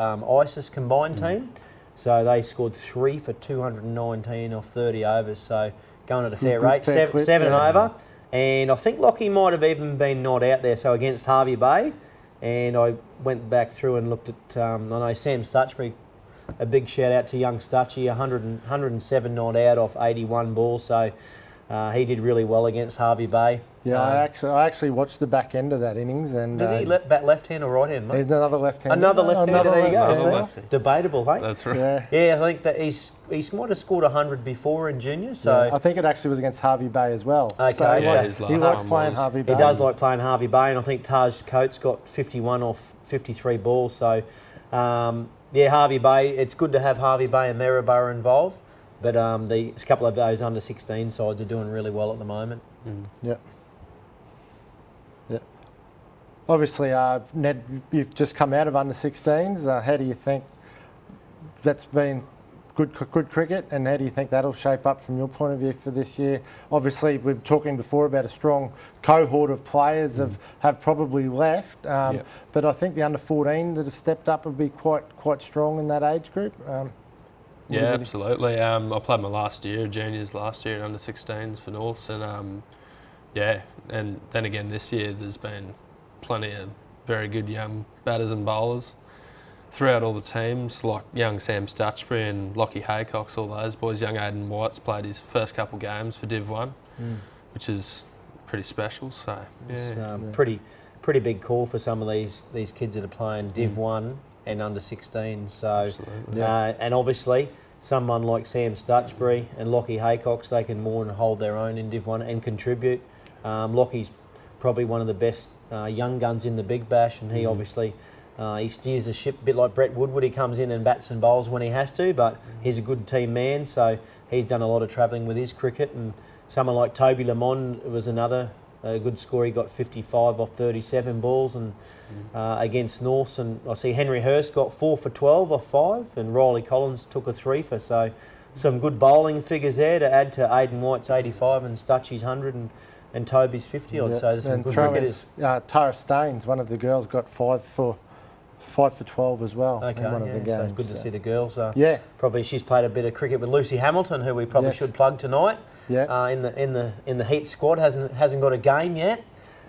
ISIS combined team. So they scored 3 for 219 off 30 overs. So going at a fair Good, rate, fair clip, seven yeah. over. And I think Lockie might have even been not out there. So against Harvey Bay. And I went back through and looked at, I know Sam Stutchbury, a big shout out to young Stutchy, 107 not out off 81 balls. So he did really well against Harvey Bay. Yeah, I actually watched the back end of that innings, and Does he bat left hand or right hand, mate? he's another left-hander. Another left-hander, there you go. left-hander. Another lefty. Debatable, hey? That's right. Yeah. Yeah, I think that he might have scored 100 before in junior, so I think it actually was against Harvey Bay as well. Okay, So yeah, his he last likes one playing was- Harvey Bay. he does like playing Harvey Bay, and I think Taj Coates got 51 off 53 balls. So, yeah, Harvey Bay. It's good to have Harvey Bay and Maryborough involved, but a couple of those under 16 sides are doing really well at the moment. Yep. Yep. Obviously, Ned, you've just come out of under 16s. How do you think that's been good cricket, and how do you think that'll shape up from your point of view for this year? Obviously, we've been talking before about a strong cohort of players have probably left, but I think the under 14 that have stepped up would be quite strong in that age group. Yeah, absolutely. I played my last year, juniors last year, under 16s for Norths, and yeah, and then again this year there's been plenty of very good young batters and bowlers throughout all the teams, like young Sam Stutchbury and Lockie Haycox, all those boys. Young Aidan White's played his first couple games for Div 1, which is pretty special. So yeah, It's pretty big call for some of these kids that are playing Div 1 and under 16. So, absolutely. and obviously someone like Sam Stutchbury and Lockie Haycox, they can more and hold their own in Div 1 and contribute. Lockie's probably one of the best young guns in the Big Bash, and he obviously he steers the ship a bit like Brett Woodward. He comes in and bats and bowls when he has to, but he's a good team man, so he's done a lot of travelling with his cricket. And someone like Toby Lamond was another good score. He got 55 off 37 balls and against Norths. And I see Henry Hurst got 4 for 12 off 5, and Riley Collins took a 3 for. So some good bowling figures there to add to Aidan White's 85 and Stutchy's 100 and Toby's 50 odd. So there's some good cricketers. Tara Staines, one of the girls, got 5 for 12 as well in one of the games. So it's good to see the girls. Yeah. Probably she's played a bit of cricket with Lucy Hamilton, who we probably should plug tonight. Yeah. In the Heat squad, hasn't got a game yet.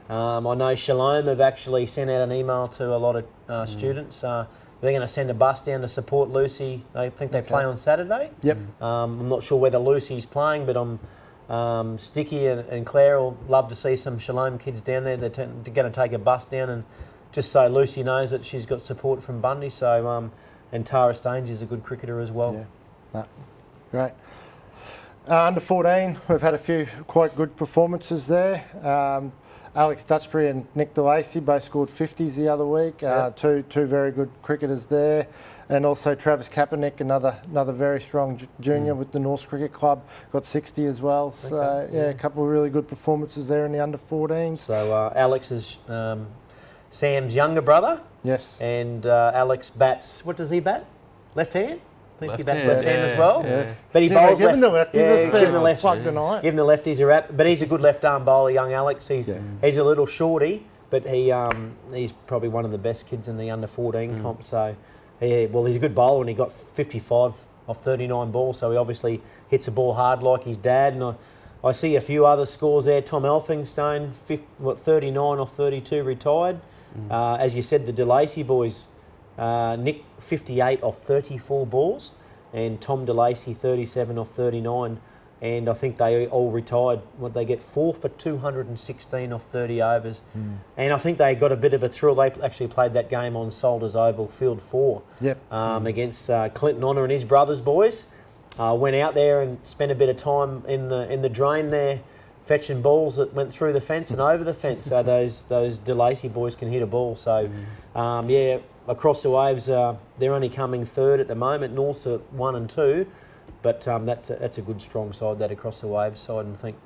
I know Shalom have actually sent out an email to a lot of students. They're going to send a bus down to support Lucy. I think they play on Saturday. Yep. I'm not sure whether Lucy's playing, but Sticky and Claire will love to see some Shalom kids down there. They're going to take a bus down, and just so Lucy knows that she's got support from Bundy. So, and Tara Staines is a good cricketer as well. Yeah. No. Great. Under 14, we've had a few quite good performances there. Alex Dutchbury and Nick DeLacy both scored 50s the other week. Two very good cricketers there. And also Travis Kaepernick, another very strong junior with the North Cricket Club, got 60 as well. So, a couple of really good performances there in the under 14s. So, Alex is Sam's younger brother. Yes. And Alex bats, what does he bat? Left hand? I think he bats Left left hand, hand as well. Yes. But he Gee, bowls giving left. the lefties a giving the left. plug tonight. Giving the lefties a rap. But he's a good left arm bowler, young Alex. He's a little shorty, but he's probably one of the best kids in the under 14 comp. So, he's a good bowler, and he got 55 off 39 balls. So he obviously hits the ball hard like his dad. And I see a few other scores there. Tom Elphinstone, 39 off 32, retired. As you said, the DeLacy boys, Nick 58 off 34 balls, and Tom DeLacy 37 off 39. And I think they all retired. They get 4 for 216 off 30 overs. And I think they got a bit of a thrill. They actually played that game on Salters Oval, Field 4, against Clinton Honor and his brothers boys. Went out there and spent a bit of time in the drain there, fetching balls that went through the fence and over the fence. So those DeLacy boys can hit a ball. So, across the waves, they're only coming third at the moment. North's at 1 and 2. But that's a good strong side, that across the waves side, and I think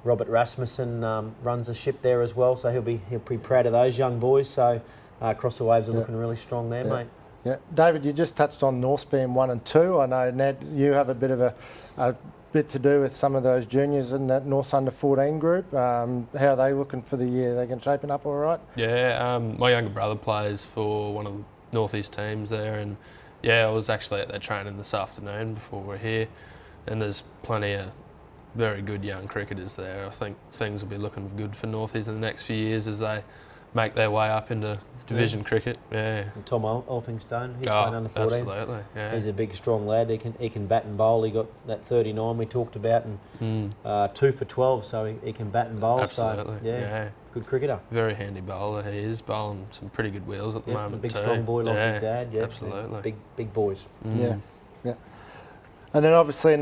Robert Rasmussen runs the ship there as well, so he'll be proud of those young boys. So across the waves are looking really strong there, mate. Yeah, David, you just touched on North being 1 and 2. I know, Ned, you have a bit of a bit to do with some of those juniors in that North under 14 group. How are they looking for the year? They can shaping up all right? Yeah, my younger brother plays for one of the Northeast teams there, and Yeah, I was actually at their training this afternoon before we're here, and there's plenty of very good young cricketers there. I think things will be looking good for Northies in the next few years as they make their way up into division cricket. Yeah. And Tom Elphinstone, he's playing under 14s. Absolutely. Yeah. He's a big, strong lad. He can bat and bowl. He got that 39 we talked about, and 2 for 12, so he can bat and bowl. Absolutely. So, yeah, good cricketer. Very handy bowler he is, bowling some pretty good wheels at the moment a big, too. strong boy like his dad. Yeah, absolutely. Big boys. Yeah. And then obviously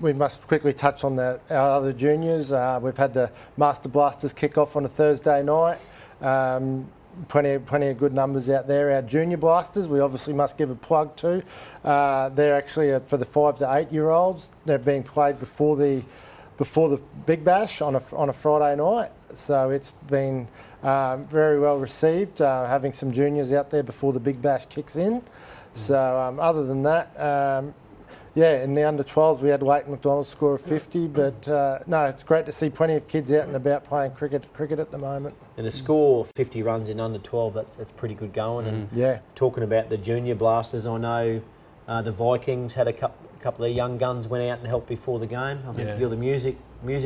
we must quickly touch on our other juniors. We've had the Master Blasters kick off on a Thursday night. Plenty of good numbers out there. Our junior blasters, we obviously must give a plug to. They're actually for the 5 to 8 year olds. They're being played before the Big Bash on a Friday night. So it's been very well received, having some juniors out there before the Big Bash kicks in. So other than that, in the under 12s we had Leighton McDonald score of 50, but no, it's great to see plenty of kids out and about playing cricket at the moment. And a score 50 runs in under 12, that's pretty good going. And talking about the junior blasters, I know the Vikings had a couple of young guns went out and helped before the game. I think you're the music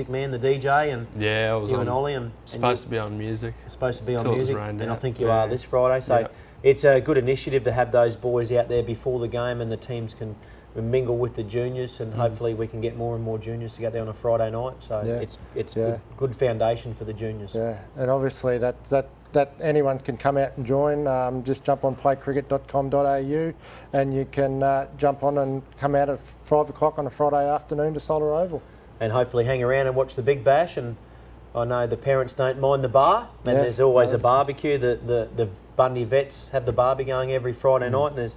man, the DJ, and I was you and Ollie. And supposed to be on music. Supposed to be on music, and out. I think you are this Friday. So it's a good initiative to have those boys out there before the game, and the teams can mingle with the juniors, and hopefully we can get more and more juniors to go there on a Friday night. So it's good foundation for the juniors. Yeah, and obviously that anyone can come out and join. Just jump on playcricket.com.au and you can jump on and come out at 5 o'clock on a Friday afternoon to Solar Oval. And hopefully hang around and watch the Big Bash. And I know the parents don't mind the bar, and there's always a barbecue. The Bundy vets have the barbie going every Friday night, and there's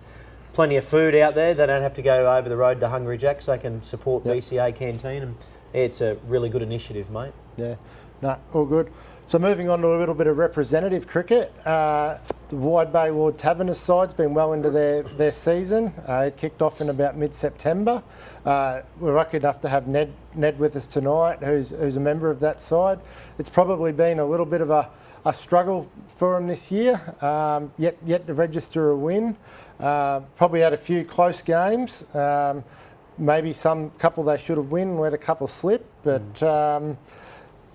plenty of food out there. They don't have to go over the road to Hungry Jack's. They can support BCA Canteen, and it's a really good initiative, mate. Yeah, no, all good. So moving on to a little bit of representative cricket. The Wide Bay Ward Taverners side's been well into their season. It kicked off in about mid-September. We're lucky enough to have Ned with us tonight, who's a member of that side. It's probably been a little bit of a struggle for him this year, yet to register a win. Probably had a few close games. Maybe couple they should have won, let a couple slip, but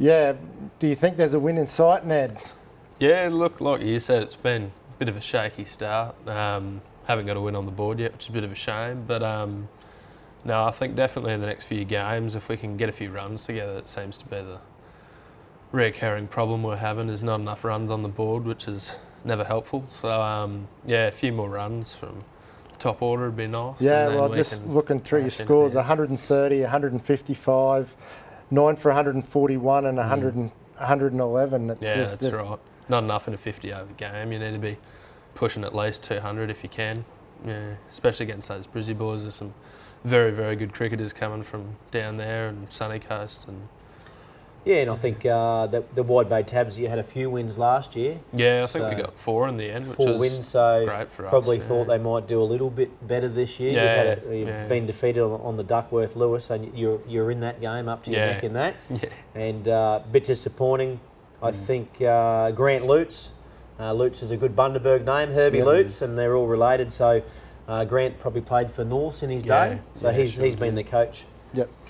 do you think there's a win in sight, Ned? Yeah, look, like you said, it's been a bit of a shaky start. Haven't got a win on the board yet, which is a bit of a shame. But no, I think definitely in the next few games, if we can get a few runs together, it seems to be the recurring problem we're having is not enough runs on the board, which is never helpful. So a few more runs from top order would be nice. Yeah, well, just looking through your scores, 130, 155, 9 for 141 and 111. That's right. Not enough in a 50 over game. You need to be pushing at least 200 if you can. Yeah, especially against those Brizzy boys. There's some very, very good cricketers coming from down there and Sunny Coast. And I think the Wide Bay Tabs, you had a few wins last year. Yeah, I think we got 4 in the end, which 4 wins, so great for us. Probably thought they might do a little bit better this year. You've been defeated on the Duckworth Lewis, and you're in that game up to your neck in that. Yeah. And a bit disappointing. I think Grant Lutz. Lutz is a good Bundaberg name, Herbie Lutz, and they're all related. So Grant probably played for Norths in his day. So he's been the coach.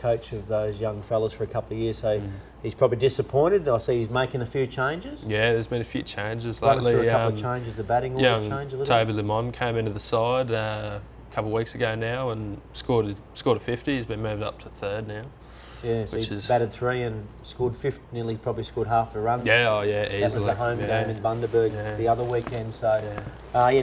Coach of those young fellas for a couple of years, so he's probably disappointed. I see he's making a few changes. Yeah, there's been a few changes lately. A couple of changes. The batting orders changed a little. Toby Lemon came into the side a couple of weeks ago now and scored a 50. He's been moved up to third now. Yeah, so he batted 3 and scored 50. Nearly probably scored half the runs. Yeah, easily. That was the home game in Bundaberg the other weekend. So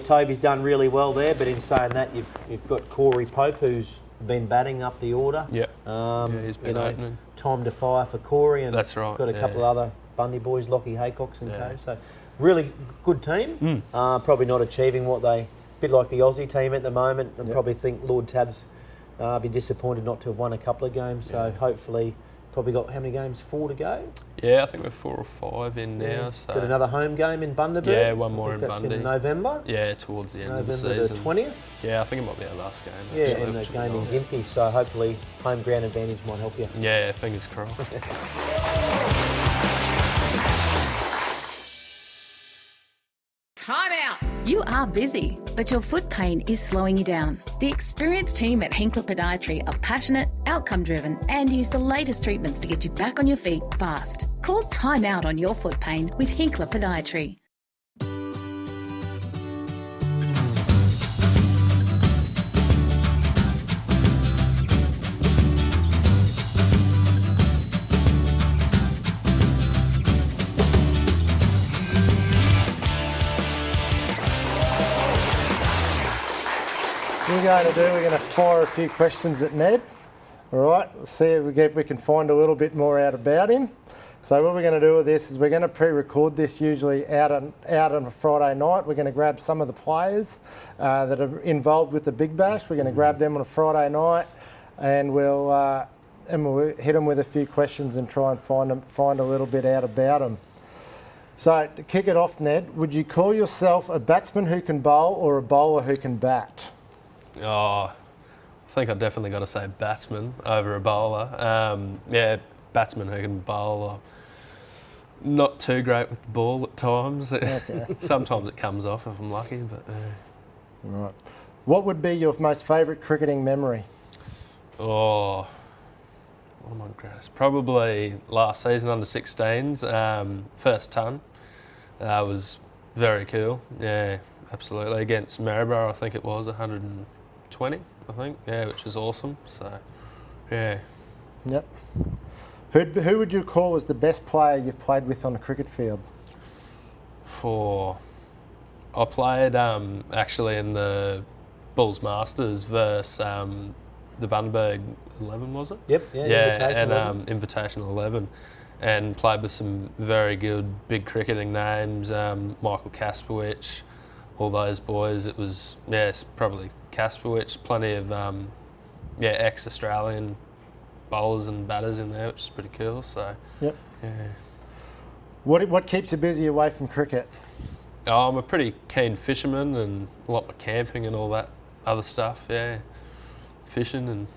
Toby's done really well there. But in saying that, you've got Corey Pope, who's been batting up the order. He's been opening. Time to fire for Corey, and that's right. Got a couple of other Bundy boys, Lockie Haycocks and co. So really good team. Probably not achieving what they, a bit like the Aussie team at the moment, and probably think Lord Tabs be disappointed not to have won a couple of games. So hopefully, probably got how many games? 4 to go. Yeah, I think we're 4 or 5 in now. So got another home game in Bundaberg. Yeah, one more in that's Bundy. In November. Yeah, towards the end November of the season. November the 20th. Yeah, I think it might be our last game. Yeah, and the game in Gympie. So hopefully, home ground advantage might help you. Yeah, fingers crossed. Time out. You are busy, but your foot pain is slowing you down. The experienced team at Hinkler Podiatry are passionate, outcome-driven, and use the latest treatments to get you back on your feet fast. Call time out on your foot pain with Hinkler Podiatry. We're going to fire a few questions at Ned. All right, see if we can find a little bit more out about him. So what we're going to do with this is we're going to pre-record this usually out on a Friday night. We're going to grab some of the players that are involved with the Big Bash. We're going to grab them on a Friday night, and we'll hit them with a few questions and try and find a little bit out about them. So to kick it off, Ned, would you call yourself a batsman who can bowl or a bowler who can bat? Oh, I think I definitely got to say batsman over a bowler. Yeah, batsman who can bowl. Not too great with the ball at times. Okay. Sometimes it comes off if I'm lucky, but. Right. What would be your most favourite cricketing memory? Oh, what am I greatest? Probably last season under 16s, first ton. Was very cool. Yeah, absolutely. Against Maryborough, I think it was 120, I think. Yeah, which is awesome. So, yeah. Yep. Who would you call as the best player you've played with on a cricket field? I played actually in the Bulls Masters versus the Bundaberg 11, was it? Yep. Yeah. Invitational 11. Invitational 11, and played with some very good big cricketing names, Michael Kasperwich, all those boys. It was probably Kasperwich, plenty of ex-Australian bowlers and batters in there, which is pretty cool. So, yep. Yeah. What keeps you busy away from cricket? Oh, I'm a pretty keen fisherman and a lot of camping and all that other stuff. Yeah, fishing and.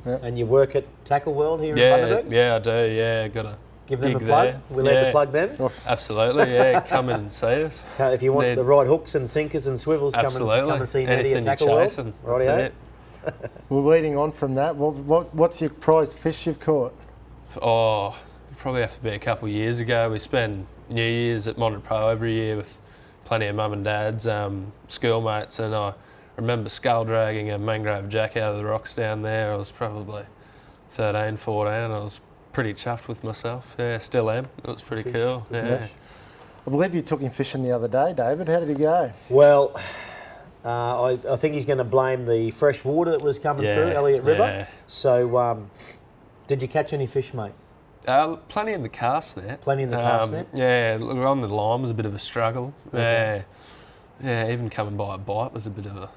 Yep. And you work at Tackle World here in Bundaberg? Yeah, I do. Yeah, got a. Give them a plug. There. We're allowed to plug them. Absolutely. Yeah, come in and see us. If you want the right hooks and sinkers and swivels, come and see Neddy at Tackle World. Right. Well, leading on from that, what's your prized fish you've caught? Oh, probably have to be a couple of years ago. We spend New Year's at Monterey every year with plenty of mum and dad's schoolmates, and I remember scull dragging a mangrove jack out of the rocks down there. I was probably 13, 14, and I was pretty chuffed with myself. Yeah, still am. It was pretty cool. Yeah. I believe you took him fishing the other day, David. How did he go? Well, I think he's going to blame the fresh water that was coming through Elliott River. Yeah. So, did you catch any fish, mate? Plenty in the cast net. Plenty in the cast net? Yeah, on the line was a bit of a struggle. Okay. Yeah, even coming by a bite was a bit of a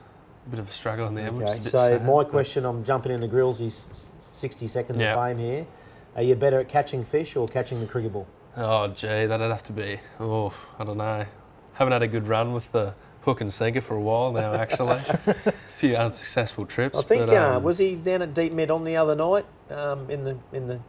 struggle in the end. Okay, so my question, I'm jumping in the grills, is 60 seconds of fame here. Are you better at catching fish or catching the cricket ball? Oh, gee, that'd have to be, I don't know. Haven't had a good run with the hook and sinker for a while now, actually. A few unsuccessful trips. I think, was he down at Deep Med on the other night in the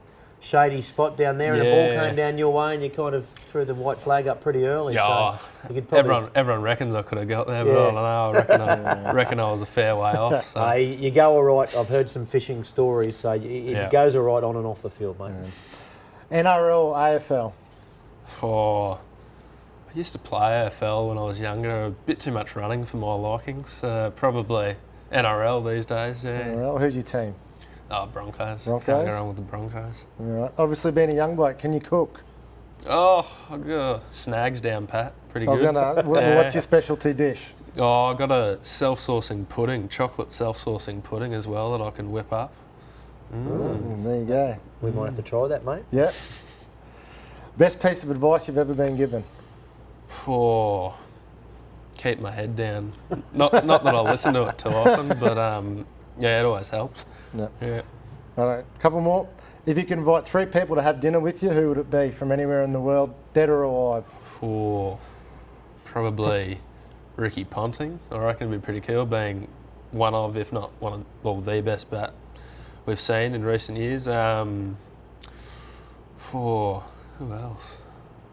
shady spot down there, and the ball came down your way and you kind of threw the white flag up pretty early? Yeah, so you could probably... everyone reckons I could have got there, but I don't know. I reckon I was a fair way off. So. You go all right. I've heard some fishing stories, so it goes all right on and off the field, mate. NRL, AFL? I used to play AFL when I was younger. A bit too much running for my likings. Probably NRL these days, yeah. NRL, who's your team? Broncos. Broncos? Can't go wrong with the Broncos. All right. Obviously, being a young bloke, can you cook? I got snags down pat. Pretty good. What's your specialty dish? I got a self-sourcing pudding, chocolate self-sourcing pudding as well that I can whip up. There you go. We might have to try that, mate. Yeah. Best piece of advice you've ever been given? Keep my head down. Not that I listen to it too often, but it always helps. Yep. Yeah. All right, a couple more. If you can invite 3 people to have dinner with you, who would it be from anywhere in the world, dead or alive? Probably Ricky Ponting. I reckon it'd be pretty cool, being one of, if not the best bat we've seen in recent years. Who else?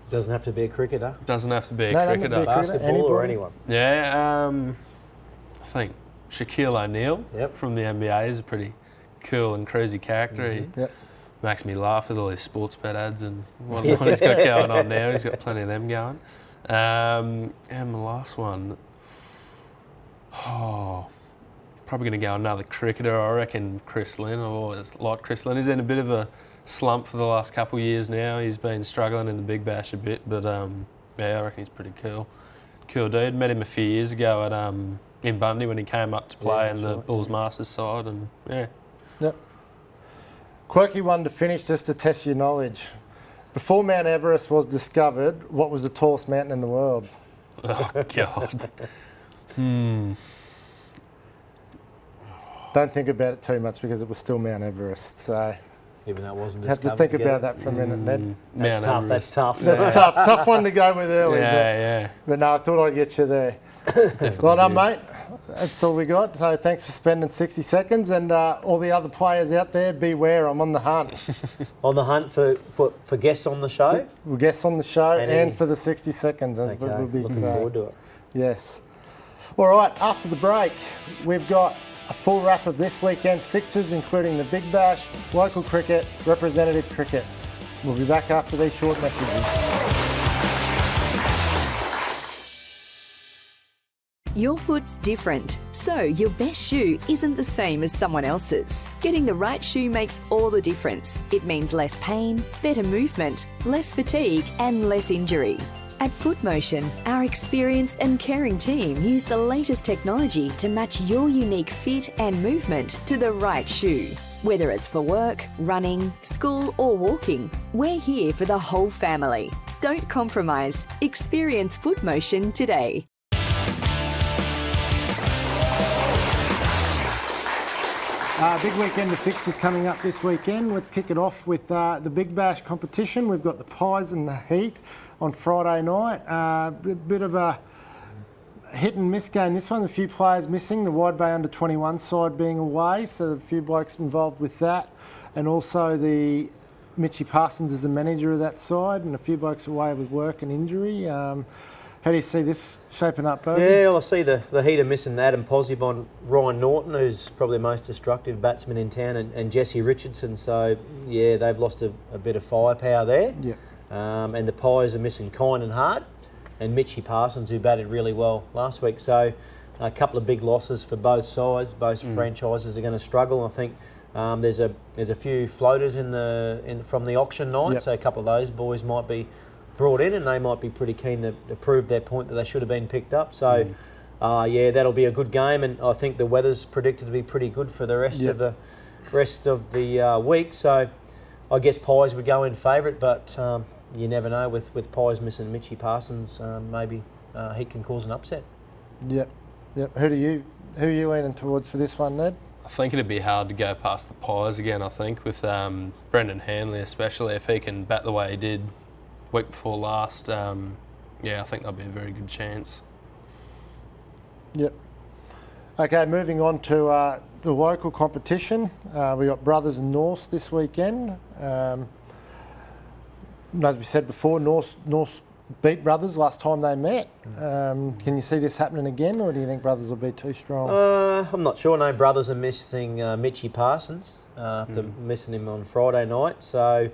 Doesn't have to be a cricketer. Doesn't have to be a No, cricketer. doesn't have to be a cricketer. Basketball or Anybody? anyone. Yeah, I think Shaquille O'Neal from the NBA is a pretty cool and crazy character. He Yep. makes me laugh with all his sports bet ads and what he's got going on now. He's got plenty of them going. And the last one, probably going to go another cricketer. I reckon Chris Lynn. I've always liked Chris Lynn. He's in a bit of a slump for the last couple of years now. He's been struggling in the Big Bash a bit, but yeah, I reckon he's pretty cool. Cool dude. Met him a few years ago at in Bundy when he came up to play in the Bulls Masters side, and yeah. Yep. Quirky one to finish, just to test your knowledge. Before Mount Everest was discovered, what was the tallest mountain in the world? Oh God. Don't think about it too much because it was still Mount Everest. So Even though it wasn't have to discovered think about that for a minute, Ned. That's tough. That's tough. That's tough. Tough one to go with early. Yeah. But no, I thought I'd get you there. Well done, mate. That's all we got. So thanks for spending 60 seconds. And all the other players out there, beware, I'm on the hunt. On the hunt for guests on the show? We'll guests on the show And and any- for the 60 seconds. As Okay, we'll be looking forward to it. Yes. All right, after the break, we've got a full wrap of this weekend's fixtures, including the Big Bash, local cricket, representative cricket. We'll be back after these short messages. Your foot's different, so your best shoe isn't the same as someone else's. Getting the right shoe makes all the difference. It means less pain, better movement, less fatigue and less injury. At FootMotion, our experienced and caring team use the latest technology to match your unique fit and movement to the right shoe. Whether it's for work, running, school or walking, we're here for the whole family. Don't compromise. Experience FootMotion today. Big weekend of fixtures coming up this weekend. Let's kick it off with the Big Bash competition. We've got the Pies and the Heat on Friday night. Bit of a hit and miss game. This one, a few players missing. The Wide Bay under-21 side being away, so a few blokes involved with that. And also the Mitchy Parsons is the manager of that side, and a few blokes away with work and injury. How do you see this shaping up, Bogey? Yeah, well, I see the Heat are missing Adam Posibon, Ryan Norton, who's probably the most destructive batsman in town, and Jesse Richardson. So, yeah, they've lost a bit of firepower there. Yeah. And the Pies are missing Kine and Hart and Mitchy Parsons, who batted really well last week. So, a couple of big losses for both sides. Both franchises are going to struggle. I think there's a few floaters from the auction night, Yep. so a couple of those boys might be brought in, and they might be pretty keen to prove their point that they should have been picked up. So, yeah, that'll be a good game, and I think the weather's predicted to be pretty good for the rest of the week. So, I guess Pies would go in favourite, but you never know with Pies missing Mitchy Parsons, maybe he can cause an upset. Yep. Who are you leaning towards for this one, Ned? I think it'd be hard to go past the Pies again, I think, with Brendan Hanley especially, if he can bat the way he did week before last. Yeah, I think that'll be a very good chance. Yep. Okay, moving on to the local competition. We got Brothers and Norse this weekend. As we said before, Norse beat Brothers last time they met. Can you see this happening again, or do you think Brothers will be too strong? I'm not sure. No, Brothers are missing Mitchy Parsons after missing him on Friday night. So,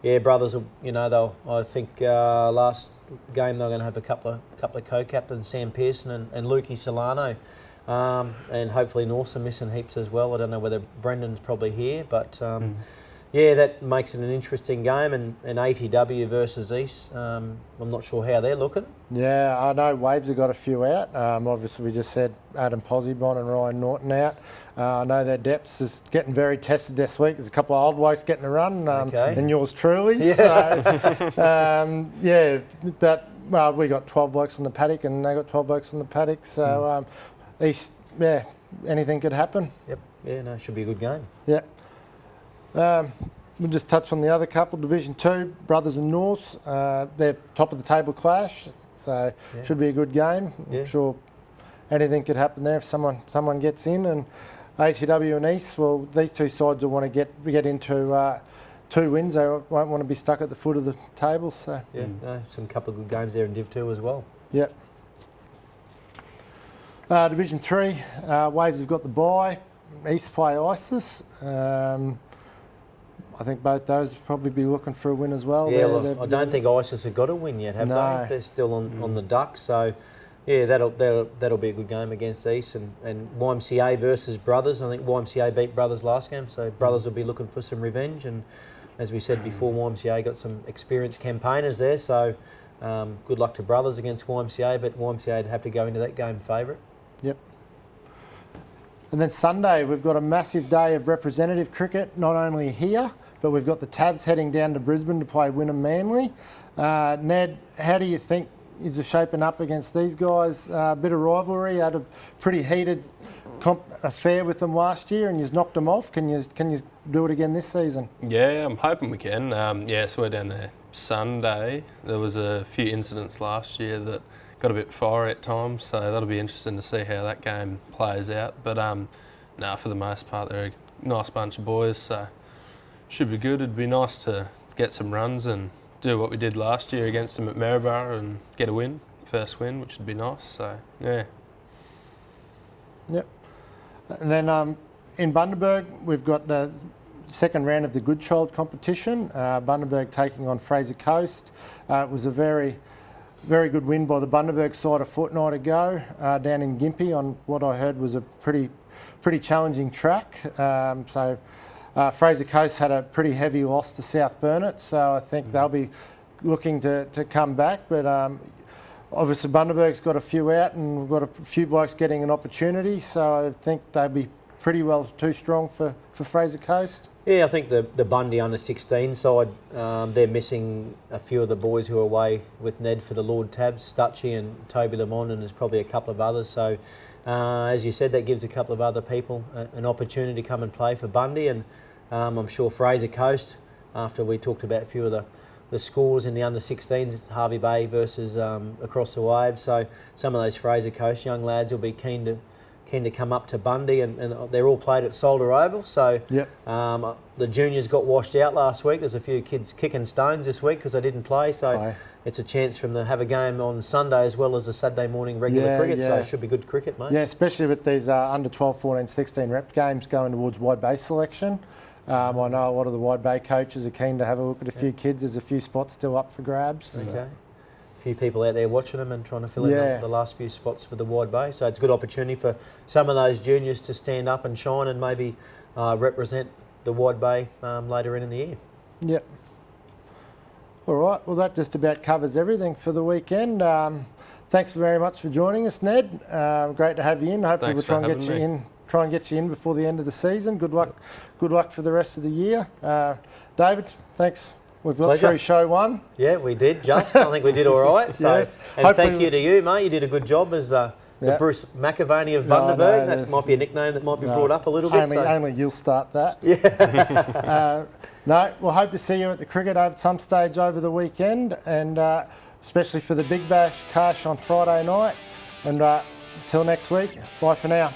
yeah, Brothers, I think last game they're going to have a couple of co-captains, Sam Pearson and Lukey Solano. And hopefully Norths are missing heaps as well. I don't know whether Brendan's probably here, but yeah, that makes it an interesting game. And ATW versus East, I'm not sure how they're looking. Yeah, I know Waves have got a few out. Obviously, we just said Adam Posibon and Ryan Norton out. I know their depth is getting very tested this week. There's a couple of old blokes getting a run, and yours truly. Yeah. So, yeah, but we got 12 blokes on the paddock, and they got 12 blokes on the paddock. So, East, yeah, anything could happen. Yep. Yeah, no, should be a good game. Yeah. We'll just touch on the other couple. Division 2, Brothers and Norths. They're top of the table clash, so should be a good game. I'm sure anything could happen there if someone gets in. And ATW and East, well, these two sides will want to get into 2 wins, they won't want to be stuck at the foot of the table. So Yeah, no, some couple of good games there in Div 2 as well. Yep. Division 3, Waves have got the bye. East play Isis. I think both those will probably be looking for a win as well. Yeah, I don't think Isis have got a win yet, have they? They're still on the Ducks, so yeah, that'll be a good game against East and YMCA versus Brothers. I think YMCA beat Brothers last game, so Brothers will be looking for some revenge. And as we said before, YMCA got some experienced campaigners there, so good luck to Brothers against YMCA, but YMCA would have to go into that game favourite. Yep. And then Sunday, we've got a massive day of representative cricket, not only here, but we've got the Tabs heading down to Brisbane to play Wynnum Manly. Ned, how do you think you're shaping up against these guys? A bit of rivalry, had a pretty heated affair with them last year and you've knocked them off. Can you do it again this season? Yeah, I'm hoping we can. So we're down there Sunday. There was a few incidents last year that got a bit fiery at times, so that'll be interesting to see how that game plays out. But for the most part, they're a nice bunch of boys, so should be good. It'd be nice to get some runs and do what we did last year against them at Maryborough and get a win, first win, which would be nice. So yeah. Yep. And then in Bundaberg, we've got the second round of the Good Child competition. Bundaberg taking on Fraser Coast. It was a very good win by the Bundaberg side a fortnight ago down in Gympie on what I heard was a pretty challenging track. Fraser Coast had a pretty heavy loss to South Burnett, so I think they'll be looking to come back. But obviously Bundaberg's got a few out and we've got a few blokes getting an opportunity, so I think they'll be pretty well too strong for Fraser Coast. Yeah, I think the Bundy under-16 side, they're missing a few of the boys who are away with Ned for the Lord Tabs, Stutchy and Toby Lamont, and there's probably a couple of others. So, as you said, that gives a couple of other people an opportunity to come and play for Bundy. And I'm sure Fraser Coast, after we talked about a few of the scores in the under-16s, Harvey Bay versus across the Waves. So some of those Fraser Coast young lads will be keen to come up to Bundy, and they're all played at Solder Oval. So yep. The juniors got washed out last week. There's a few kids kicking stones this week because they didn't play. So it's a chance for them to have a game on Sunday as well as a Saturday morning regular cricket. So it should be good cricket, mate. Yeah, especially with these under 12, 14, 16 rep games going towards wide bay selection. I know a lot of the wide bay coaches are keen to have a look at a few kids. There's a few spots still up for grabs. Okay. So. A few people out there watching them and trying to fill in the last few spots for the wide bay. So it's a good opportunity for some of those juniors to stand up and shine and maybe represent the wide bay later in the year. Yep. All right. Well, that just about covers everything for the weekend. Thanks very much for joining us, Ned. Great to have you in. Hopefully we'll try and get you in before the end of the season. Good luck for the rest of the year. David, thanks. We've got through show one. Yeah, we did, just. I think we did all right. So, yes. And thank you to you, mate. You did a good job as the Bruce McAvaney of Bundaberg. That might be a nickname that might be brought up a little bit. Only you'll start that. Yeah. We'll hope to see you at the cricket at some stage over the weekend, and especially for the Big Bash Cash on Friday night. And until next week, bye for now.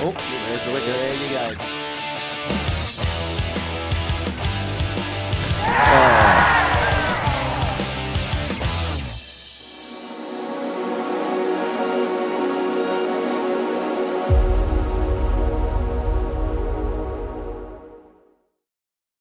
Oh, there's the wicket. There you go.